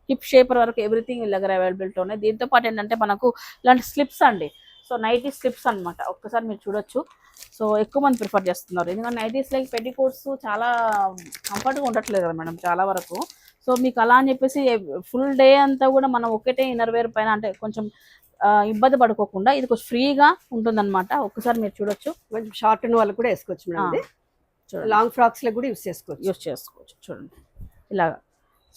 హిప్ షేపర్ వరకు ఎవ్రీథింగ్ వీళ్ళ దగ్గర అవైలబిలిటీ ఉన్నాయి. దీంతో పాటు ఏంటంటే మనకు ఇలాంటి స్లిప్స్ అండి. సో నైటీ స్లిప్స్ అనమాట, ఒక్కసారి మీరు చూడొచ్చు. సో ఎక్కువ మంది ప్రిఫర్ చేస్తున్నారు, ఎందుకంటే నైటీస్ లైక్ పెట్టికోట్స్ చాలా కంఫర్ట్గా ఉండట్లేదు కదా మేడం చాలా వరకు. సో మీకు అలా అని చెప్పేసి ఫుల్ డే అంతా కూడా మనం ఒకటే ఇన్నర్ వేర్ పైన అంటే కొంచెం ఇబ్బంది పడుకోకుండా ఇది కొంచెం ఫ్రీగా ఉంటుందన్నమాట. ఒక్కసారి మీరు చూడొచ్చు. కొంచెం షార్ట్ ఉన్న వాళ్ళు కూడా వేసుకోవచ్చు మేడం. లాంగ్ ఫ్రాక్స్ లో కూడా యూస్ చేసుకోవచ్చు. చూడండి ఇలాగా.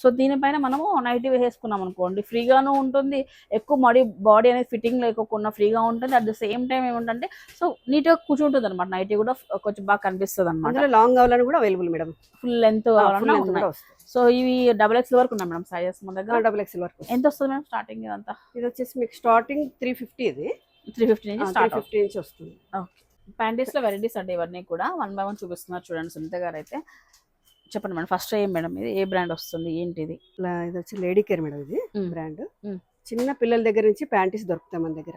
సో దీనిపైన మనము నైటీ వేసుకున్నాం అనుకోండి, ఫ్రీగాను ఉంటుంది, ఎక్కువ బాడీ అనేది ఫిట్టింగ్ లేకోకుండా ఫ్రీగా ఉంటుంది. అట్ ద సేమ్ టైం ఏముంటుంది, సో నీట్గా కూర్చుంటుంది అనమాట. నైటీ కూడా కొంచెం బాగా కనిపిస్తుంది అనమాట. లాంగ్ కావాలని కూడా అవైలబుల్ మేడం, ఫుల్ లెంత్ కావాలన్నా. సో ఇవి XXL వరకు ఉన్నాయి మేడం సైజెస్ మన దగ్గర. XXL వరకు ఎంత వస్తుంది మేడం స్టార్టింగ్? ఇదంతా ఇది వచ్చేసి మీకు స్టార్టింగ్ 350, ఇది 350 నుంచి స్టార్ట్, 350 నుంచి వస్తుంది. ఓకే, ప్యాంటీస్ లో వెరైటీస్ అంటే ఇవన్నీ కూడా 1 by 1 చూపిస్తున్నారు చూడండి సునీత గారు అయితే. చెప్పండి మేడం, ఫస్ట్ ఏం మేడం ఇది ఏ బ్రాండ్ వస్తుంది ఏంటిది? ఇది వచ్చి లేడీ కేర్ మేడం, ఇది బ్రాండ్. చిన్న పిల్లల దగ్గర నుంచి ప్యాంటీస్ దొరుకుతాయి మన దగ్గర.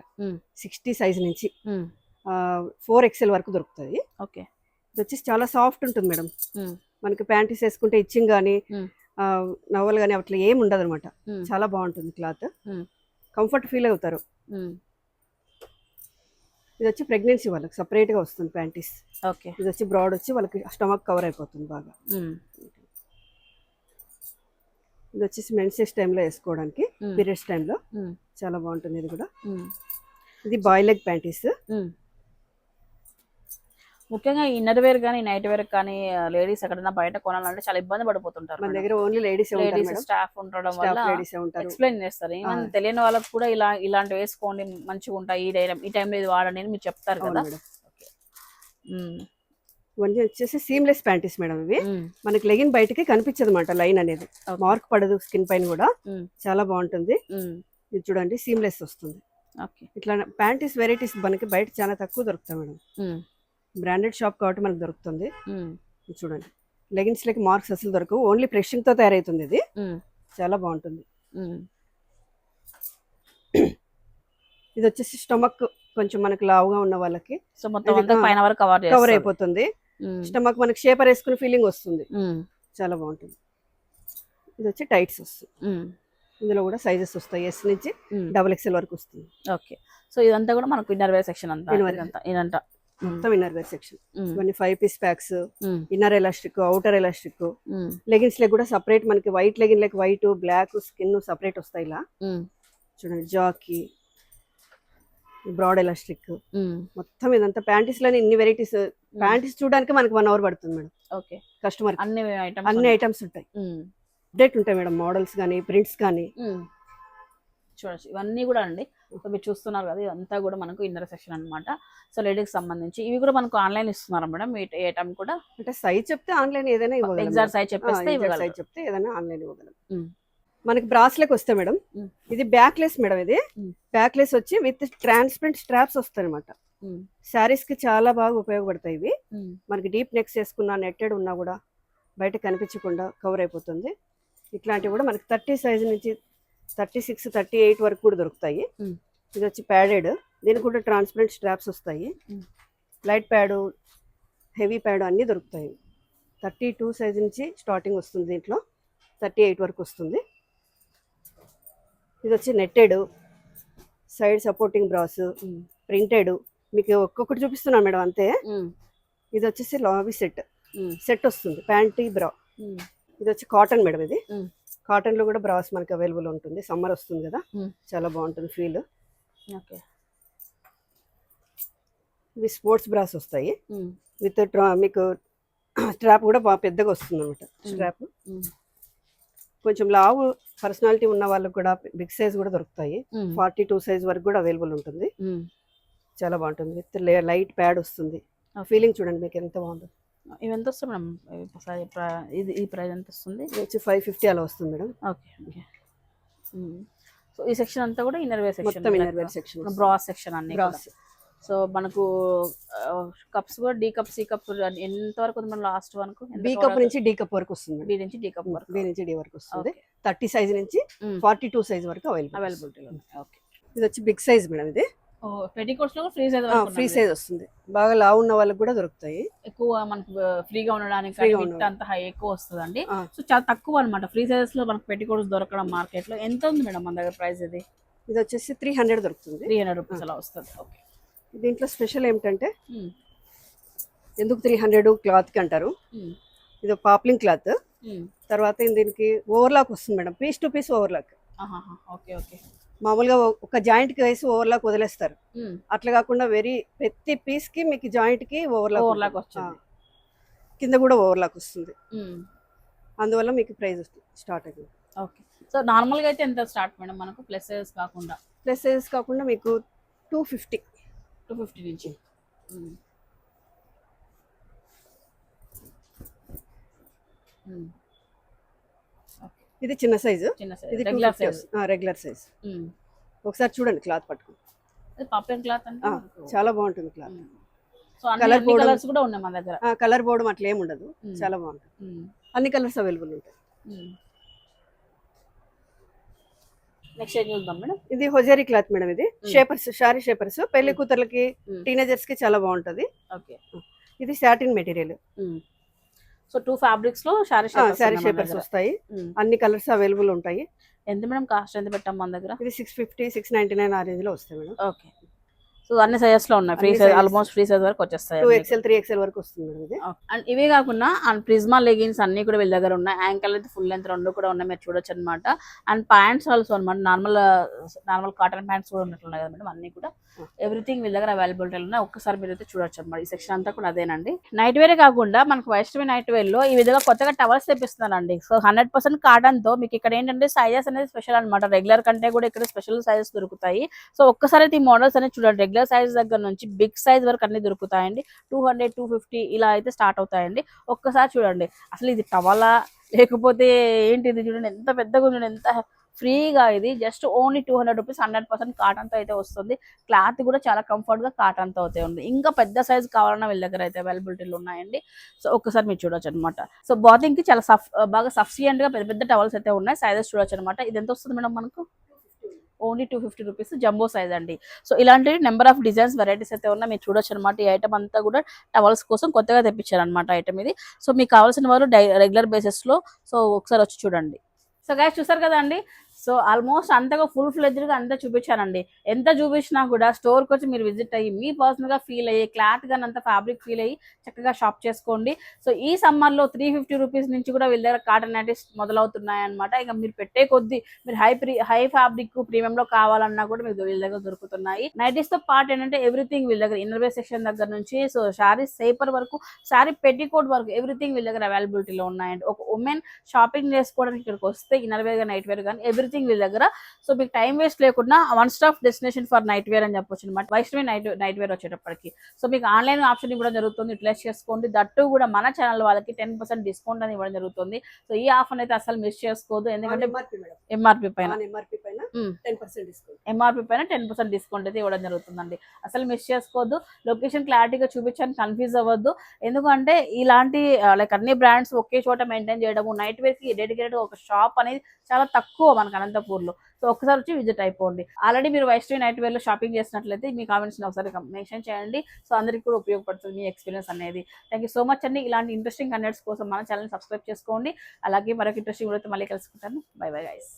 60 సైజ్ నుంచి 4XL వరకు దొరుకుతుంది. ఓకే, ఇది వచ్చేసి చాలా సాఫ్ట్ ఉంటుంది మేడం. మనకి ప్యాంటీస్ వేసుకుంటే ఇచ్చింగ్ కానీ నవ్వలు కానీ అట్లా ఏమి ఉండదు అనమాట. ఉమ్, చాలా బాగుంటుంది క్లాత్, ఉమ్, కంఫర్ట్ ఫీల్ అవుతారు. ఉమ్. ఇది వచ్చి ప్రెగ్నెన్సీ వాళ్ళకి separate గా వస్తుంది ప్యాంటీస్. ఓకే. ఇది వచ్చి బ్రాడ్ వచ్చి వాళ్ళకి స్టమక్ కవర్ అయిపోతుంది బాగా. ఉమ్, ఇది వచ్చేసి మెన్సెస్ టైంలో వేసుకోవడానికి, ఉమ్, పీరియడ్స్ టైంలో ఉమ్, చాలా బాగుంటుంది. ఇది కూడా ఉమ్, ఇది బాయ్ లెగ్ ప్యాంటీస్. ఉమ్. ముఖ్యంగా ఇన్నర్ వేర్ కానీ నైట్ వేర్ కానీ లేడీస్ ఎక్కడైనా బయట కొనాలంటే చాలా ఇబ్బంది పడిపోతుంటారు. మన దగ్గర ఓన్లీ లేడీస్ ఉంటారు లేడీస్ మేడం, స్టాఫ్ ఉండడం స్టాఫ్ వల్ల లేడీస్ ఉంటారు. ఎక్స్ప్లెయిన్ చేస్తారు. ఈవెన్ తెలియని వాళ్ళకి కూడా ఇలాంటి వేసుకోండి మంచిగా ఉంటాయి, ఈ టైంలో ఇది వాడండి అని మీరు చెప్తారు అవును కదా. మేడం. ఓకే. ఉమ్, ఇవన్నీ వచ్చేసి సీమ్లెస్ ప్యాంటీస్ మేడం. ఇవి ఉమ్, మనకి లెగిన్ బయటకి కనిపించదు అనమాట, లైన్ అనేది Okay. మార్క్ పడదు స్కిన్ పైన కూడా. ఉమ్, చాలా బాగుంటుంది. ఉమ్, ఇది చూడండి సీమ్లెస్ వస్తుంది. ఓకే. ఇట్లా ప్యాంటీస్ వెరైటీస్ మనకి బయట చాలా తక్కువ దొరుకుతాయి మేడం. ఉమ్, బ్రాండెడ్ షాప్ కాబట్టి మనకు దొరుకుతుంది. ఉమ్, ఇది చూడండి లెగిన్స్ లకి మార్క్స్ అసలు దొరకవు, ఓన్లీ ప్రెషింగ్ తో తయారైతుంది. ఇది ఉమ్, చాలా బాగుంటుంది. ఉమ్, ఇది వచ్చేసి స్టమక్ కొంచెం మనకి లావుగా ఉన్న వాళ్ళకి సో మొత్తం ఇది అంతా పైన వరకు కవర్ కవర్ అయిపోతుంది. స్టమక్ మనకి షేపర్ వేసుకునే ఫీలింగ్ వస్తుంది, చాలా బాగుంటుంది. ఇది వచ్చి టైట్స్ వస్తుంది. ఇందులో కూడా సైజెస్ వస్తాయి, ఎస్ నుంచి XXL వరకు వస్తుంది. ఓకే. సో ఇదంతా కూడా మనకు ఇన్నర్ వేర్ సెక్షన్ అంతా Inner wear. ఇదంతా మొత్తం ఇన్నర్ వేర్ సెక్షన్. ఇవన్నీ 5 piece packs, inner elastic, outer elastic. Leggings leg కూడా సపరేట్ మనకి white legging leg white black skin separate వస్తాయి. ఇలా చూడండి జాకీ, బ్రాడ్ ఎలాస్టిక్, మొత్తం ఇదంతా ప్యాంటీస్ లోనే ఇన్ని వెరైటీస్. ప్యాంటీస్ చూడడానికి మనకి 1 అవర్ పడుతుంది మేడం. ఓకే. కస్టమర్ అన్ని ఐటమ్స్ ఉంటాయి, అప్డేట్ ఉంటాయి మేడం, మోడల్స్ కానీ ప్రింట్స్ కానీ. చూడొచ్చు ఇవన్నీ కూడా అండి. సో మీరు చూస్తున్నారు కదా, ఇదంతా కూడా మనకు ఇన్నర్ సెక్షన్ అన్నమాట. సో లేడీకి సంబంధించి ఇవి కూడా మనకు ఆన్లైన్ ఇస్తున్నారు మేడం. ఈ ఐటమ్ కూడా అంటే సైజ్ చెప్తే ఆన్లైన్ ఏదైనా ఇవ్వగలం, ఎగ్జాక్ట్ సైజ్ చెప్పేస్తే సైజ్ ఇవ్వగలరు. చెప్తే ఏదైనా ఆన్లైన్ ఇవ్వగలం. మనకి బ్రాస్లెక్ వస్తాయి మేడం. ఇది బ్యాక్లెస్ మేడం. ఇది బ్యాక్లెస్ వచ్చి విత్ ట్రాన్స్పరెంట్ స్ట్రాప్స్ వస్తాయి అనమాట. శారీస్ కి చాలా బాగా ఉపయోగపడతాయి ఇవి. మనకి డీప్ నెక్స్ వేసుకున్నా నెట్టెడ్ ఉన్నా కూడా బయట కనిపించకుండా కవర్ అయిపోతుంది. ఇట్లాంటివి కూడా మనకి 30 సైజ్ నుంచి 36, 38 వరకు కూడా దొరుకుతాయి. ఇది వచ్చి ప్యాడెడ్, దీనికి కూడా ట్రాన్స్పరెంట్ స్ట్రాప్స్ వస్తాయి. లైట్ ప్యాడ్, హెవీ ప్యాడ్ అన్నీ దొరుకుతాయి. 32 సైజ్ నుంచి స్టార్టింగ్ వస్తుంది, దీంట్లో 38 వరకు వస్తుంది. ఇది వచ్చి netted, side supporting brass, printed. మీకు ఒక్కొక్కటి చూపిస్తున్నాను మేడం అంతే. ఇది వచ్చేసి లాబీ సెట్ వస్తుంది, ప్యాంటీ బ్రా. ఇది వచ్చి కాటన్ మేడం. ఇది కాటన్ లో కూడా బ్రాస్ మనకి అవైలబుల్ ఉంటుంది. సమ్మర్ వస్తుంది కదా, చాలా బాగుంటుంది ఫీల్. ఓకే. ఇవి స్పోర్ట్స్ బ్రాస్ వస్తాయి విత్ మీకు స్ట్రాప్ కూడా బాగా పెద్దగా వస్తుంది అనమాట. స్ట్రాప్ కొంచెం లావు పర్సనాలిటీ ఉన్న వాళ్ళకి కూడా బిగ్ సైజ్ కూడా దొరుకుతాయి. 42 సైజ్ వరకు కూడా అవైలబుల్ ఉంటుంది. చాలా బాగుంటుంది. విత్ లైట్ ప్యాడ్ వస్తుంది. ఫీలింగ్ చూడండి మీకు ఎంత బాగుంది. ఇవి ఎంత వస్తుంది మేడం? ఇది ఈ ప్రైస్ ఎంత వస్తుంది? ఇది వచ్చి 550 అలా వస్తుంది మేడం. ఓకే. ఓకే. సో ఈ సెక్షన్ అంతా కూడా ఇన్నర్ వేర్ సెక్షన్, మొత్తం inner wear section, bras section అన్ని. బ్రాస్. సో మనకు కప్స్ కూడా డి కప్, సి కప్ ఎంత వరకు ఉంది మన లాస్ట్ వరకు? బి కప్ నుంచి డి కప్ వరకు వస్తుంది. బి నుంచి డి కప్ వరకు, బి నుంచి డి వరకు వస్తుంది. 30 సైజ్ నుంచి 42 సైజ్ వరకు అవైలబిలిటీ. ఓకే. ఇది వచ్చి బిగ్ సైజ్ మేడం. ఇది పెటికోట్స్ లో ఫ్రీ సైజ్, ఫ్రీ సైజ్ వస్తుంది. బాగా లావు ఉన్న వాళ్ళకి కూడా దొరుకుతాయి. ఎక్కువ మనకు ఫ్రీగా ఉండడానికి అంత హై ఎక్కువ వస్తుందండి. సో చాలా తక్కువ అనమాట ఫ్రీ సైజెస్ లో మనకు పెటికోట్స్ దొరకడం మార్కెట్ లో. ఎంత ఉంది మేడం మన దగ్గర ప్రైస్? ఇది వచ్చేసి 300 దొరుకుతుంది. 300 రూపీస్ అలా వస్తుంది. ఓకే. దీంట్లో స్పెషల్ ఏమిటంటే, ఎందుకు 300 క్లాత్ కి అంటారు, ఇది పాప్లింగ్ క్లాత్. తర్వాత దీనికి ఓవర్లాక్ వస్తుంది madam, piece to piece overlock. Okay. Okay. మామూలుగా ఒక జాయింట్ కి వేసి ఓవర్లాక్ వదిలేస్తారు, అట్లా కాకుండా ప్రతి పీస్ కి మీకు జాయింట్ కి ఓవర్లాక్ వస్తుంది, కింద కూడా ఓవర్లాక్ వస్తుంది. అందువల్ల మీకు ప్రైస్ స్టార్ట్ అవుతుంది. ఓకే. సో నార్మల్ గా అయితే ఎంత స్టార్ట్ మేడం మనకు? ప్లస్ సైజెస్ కాకుండా, ప్లస్ సైజెస్ కాకుండా మీకు 250 నుంచి. ఇది చిన్న సైజు, ఇది రెగ్యులర్ సైజ్. ఒకసారి చూడండి క్లాత్ పట్టుకుని. పాప్లిన్ క్లాత్ అంటే చాలా బాగుంటుంది క్లాత్. సో అన్ని కలర్స్ కూడా ఉన్నాయి మన దగ్గర. కలర్ బోర్డు అట్లా ఏమి ఉండదు, చాలా బాగుంటుంది. అన్ని కలర్స్ అవైలబుల్ ఉంటాయి. నెక్స్ట్ ఏం చూద్దాం మేడం? ఇది హొజరీ క్లాత్ మేడం. ఇది షేపర్స్, షారీ షేపర్స్, పెళ్లి కూతుర్లకి, టీనేజర్స్ కి చాలా బాగుంటది. ఓకే. ఇది సాటిన్ మెటీరియల్. సో 2 ఫ్యాబ్రిక్స్ లో శారీ శారీ షేపర్స్ వస్తాయి, అన్ని కలర్స్ అవైలబుల్ ఉంటాయి. ఎంత మేడం కాస్ట్ ఎంత పెట్టాం మన దగ్గర? ఇది 650 699 ఆ రేంజ్ లో వస్తాయి మేడం. ఓకే, సో అన్ని సైజెస్ లో ఉన్నాయి, free size almost free size వరకు వచ్చేస్తాయి. 2XL 3XL వరకు వస్తుంది మేడం ఇది. అండ్ ఇవే కాకుండా అండ్ ప్రిజ్మా లెగిన్స్ అన్ని కూడా వీళ్ళ దగ్గర ఉన్నాయి. యాంకల్ అయితే ఫుల్ లెంత్ రెండు కూడా ఉన్నాయి, మీరు చూడొచ్చు అనమాట. అండ్ ప్యాంట్స్ ఆల్సో అనమాట, నార్మల్ కాటన్ ప్యాంట్స్ కూడా ఉన్నట్లున్నాయి కదా మేడం, అన్ని కూడా ఎవ్రీథింగ్ వీళ్ళ దగ్గర అవైలబిలిటీ ఉన్నాయి. ఒక్కసారి మీరు అయితే చూడొచ్చు అనమాట. ఈ సెక్షన్ అంతా కూడా అదేనండి. నైట్ వేరే కాకుండా మనకు వైష్ణవి నైట్ వేర్ లో ఈ విధంగా కొత్తగా టవల్స్ తెప్పిస్తున్నానండి. సో 100% కాటన్ తో మీకు ఇక్కడ ఏంటంటే సైజెస్ అనేది స్పెషల్ అనమాట. రెగ్యులర్ కంటే కూడా ఇక్కడ స్పెషల్ సైజెస్ దొరుకుతాయి. సో ఒక్కసారి అయితే ఈ మోడల్స్ అనేది చూడండి, రెగ్యులర్ సైజ్ దగ్గర నుంచి బిగ్ సైజ్ వరకు అన్ని దొరుకుతాయండి. 200 250 ఇలా అయితే స్టార్ట్ అవుతాయండి. ఒక్కసారి చూడండి, అసలు ఇది టవలా లేకపోతే ఏంటి, ఇది చూడండి ఎంత పెద్దగా ఉంది, ఎంత ఫ్రీగా. ఇది జస్ట్ ఓన్లీ 200 రూపీస్, 100% కాటన్ తో అయితే వస్తుంది. క్లాత్ కూడా చాలా కంఫర్ట్ గా కాటన్ తో అయితే ఉంది. ఇంకా పెద్ద సైజ్ కావాలన్నా వీళ్ళ దగ్గర అయితే అవైలబిలిటీలు ఉన్నాయండి. సో ఒక్కసారి మీరు చూడొచ్చు అనమాట. సో బాతింగ్ కి చాలా బాగా సఫిషియంట్ గా పెద్ద పెద్ద టవల్స్ అయితే ఉన్నాయి. సైజెస్ చూడొచ్చు అనమాట. ఇది ఎంత వస్తుంది మేడం మనకు? ఓన్లీ 250 రూపీస్, జంబో సైజ్ అండి. సో ఇలాంటి నెంబర్ ఆఫ్ డిజైన్స్ వెరైటీస్ అయితే ఉన్నాయి, మీరు చూడొచ్చు అనమాట. ఈ ఐటమ్ అంతా కూడా టవల్స్ కోసం కొత్తగా తెప్పించారు అనమాట ఐటమ్ ఇది. సో మీకు కావాల్సిన వారు రెగ్యులర్ బేసిస్ లో సో ఒకసారి వచ్చి చూడండి. సో గైస్ చూసారు కదండి, సో ఆల్మోస్ట్ అంతగా ఫుల్ ఫ్లెడ్జ్డ్ గా అంతా చూపించానండి. ఎంత చూపించినా కూడా స్టోర్కి వచ్చి మీరు విజిట్ అయ్యి మీ పర్సనల్ గా ఫీల్ అయ్యి క్లాత్ గా అంత ఫ్యాబ్రిక్ ఫీల్ అయ్యి చక్కగా షాప్ చేసుకోండి. సో ఈ సమ్మర్ లో 350 రూపీస్ నుంచి కూడా వీళ్ళ దగ్గర కాటన్ నైటీస్ మొదలవుతున్నాయి అనమాట. ఇక మీరు పెట్టే కొద్దీ మీరు హై ఫ్యాబ్రిక్ ప్రీమియం లో కావాలన్నా కూడా మీకు వీళ్ళ దగ్గర దొరుకుతున్నాయి. నైటీస్ తో పాటు ఏంటంటే ఎవ్రీథింగ్ వీళ్ళ దగ్గర, ఇన్నర్ వేర్ సెక్షన్ దగ్గర నుంచి సో శారీ సేపర్ వరకు, శారీ పెట్టికోట్ వరకు ఎవ్రీథింగ్ వీళ్ళ దగ్గర అవైలబిలిటీలో ఉన్నాయండి. ఒక ఉమెన్ షాపింగ్ చేసుకోవడానికి ఇక్కడికి వస్తే ఇన్నర్ వేర్ గా నైట్ వేర్ కానీ ఎవ్రీథింగ్ వీళ్ళ దగ్గర. సో మీకు టైం వేస్ట్ లేకుండా one stop destination for night wear అని చెప్పొచ్చు అనమాట. వైష్ణవి నైట్ వేర్ వచ్చేటప్పటికి సో మీకు ఆన్లైన్ ఆప్షన్ కూడా జరుగుతుంది, యూటిలైజ్ చేసుకోండి. దట్టు కూడా మన ఛానల్ వాళ్ళకి 10% డిస్కౌంట్ అని ఇవ్వడం జరుగుతుంది. సో ఈ ఆఫర్ అయితే అసలు మిస్ చేసుకోవద్దు, ఎందుకంటే ఎంఆర్పి పైన 10% డిస్కౌంట్ అయితే ఇవ్వడం జరుగుతుందండి. అసలు మిస్ చేసుకోవద్దు. లొకేషన్ క్లారిటీగా చూపించండి, కన్ఫ్యూజ్ అవ్వద్దు. ఎందుకంటే ఇలాంటి లైక్ అన్ని బ్రాండ్స్ ఒకే చోట మెయింటైన్ చేయడము, నైట్ వేర్ కి డెడికేటెడ్ ఒక షాప్ అనేది చాలా తక్కువ మనకు అనంతపూర్లో. సో ఒకసారి వచ్చి విజిట్ అయిపోండి. ఆల్రెడీ మీరు వైష్ణవి నైట్ వేర్ లో షాపింగ్ చేసినట్లయితే మీ కామెంట్స్ ఒకసారి మెన్షన్ చేయండి. సో అందరికి కూడా ఉపయోగపడుతుంది మీ ఎక్స్పీరియన్స్ అనేది. థ్యాంక్ యూ సో మచ్ అండి. ఇలాంటి ఇంట్రెస్టింగ్ కంటెంట్స్ కోసం మన ఛానల్ సబ్స్క్రైబ్ చేసుకోండి. అలాగే మరొక ఇంట్రెస్టింగ్ వీడియోతో మళ్ళీ కలుసుకుంటాను. By bye guys.